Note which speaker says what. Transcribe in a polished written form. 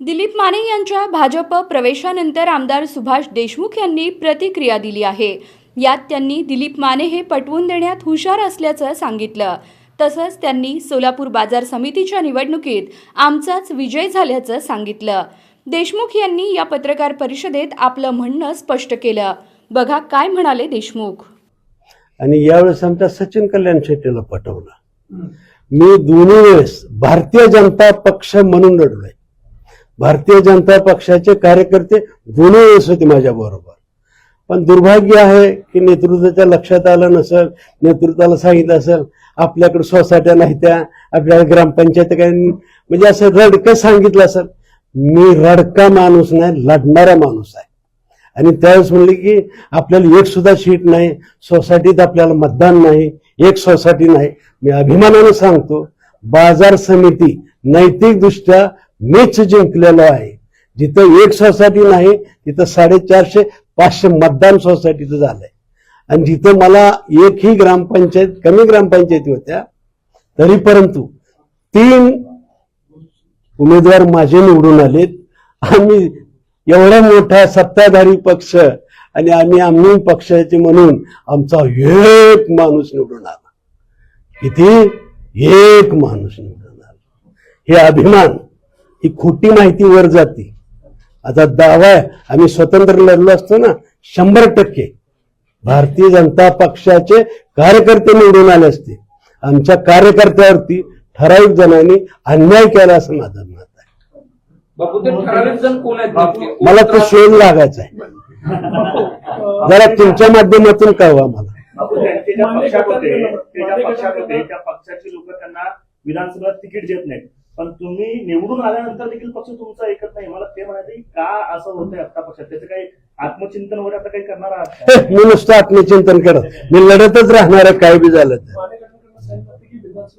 Speaker 1: दिलीप माने यांच्या भाजप प्रवेशानंतर आमदार सुभाष देशमुख यांनी प्रतिक्रिया दिली आहे। यात त्यांनी दिलीप माने हे पटवून देण्यात हुशार असल्याचं सांगितलं। तसंच त्यांनी सोलापूर बाजार समितीच्या निवडणुकीत आमचाच विजय झाल्याचं सांगितलं। देशमुख यांनी या पत्रकार परिषदेत आपलं म्हणणं स्पष्ट केलं। बघा काय म्हणाले देशमुख।
Speaker 2: आणि यावेळेस आमच्या सचिन कल्याण शेट्टीला पटवलं। मी दोन्ही वेळेस भारतीय जनता पक्ष म्हणून लढलोय। भारतीय जनता पक्षाचे कार्यकर्ते दोन्ही वेळेस होते माझ्या बरोबर। पण दुर्भाग्य आहे की नेतृत्वाच्या लक्षात आलं नसेल, नेतृत्वाला सांगितलं असेल आपल्याकडे सोसायट्या नाही त्या, आपल्याला ग्रामपंचायत काय, म्हणजे असं रडकं सांगितलं असेल। मी रडका माणूस नाही, लढणारा माणूस आहे। आणि त्यावेळेस म्हणले की आपल्याला एक सुद्धा सीट नाही, सोसायटीत आपल्याला मतदान नाही, एक सोसायटी नाही। मी अभिमानाने सांगतो बाजार समिती नैतिक दृष्ट्या मीच जिंकलेलो आहे। जिथं एक सोसायटी नाही तिथं 450-500 मतदान सोसायटीचं झालंय। आणि जिथं मला एकही ग्रामपंचायत, कमी ग्रामपंचायती होत्या तरी परंतु 3 उमेदवार माझे निवडून आलेत। आम्ही एवढा मोठा सत्ताधारी पक्ष आणि आम्ही पक्षाचे म्हणून आमचा एक माणूस निवडून आला। किती? एक माणूस निवडून आला। हे अभिमान, ही खोटी माहिती वर जाते। आता दावा आहे आम्ही स्वतंत्र लढलो असतो ना, 100% भारतीय जनता पक्षाचे कार्यकर्ते निवडून आले असते। आमच्या कार्यकर्त्यावरती ठराविक जणांनी अन्याय केला असं माझं मत आहे।
Speaker 3: बापू ते ठराविक जण कोण आहेत?
Speaker 2: मला तो शोध लागायचा आहे, जरा तुमच्या माध्यमातून कळवा मला।
Speaker 4: त्याच्या पक्षात होते त्या पक्षाची लोक त्यांना विधानसभेत तिकीट देत नाहीत, पण तुम्ही निवडून आल्यानंतर देखील पक्ष तुमचा ऐकत नाही। मला ते म्हणायचं का असं होतंय आता पक्षात? त्याचं काही आत्मचिंतन वगैरे आता काही करणार आहात?
Speaker 2: मी नुसतं आत्मचिंतन करत, मी लढतच राहणार आहे काय बी झालं तर।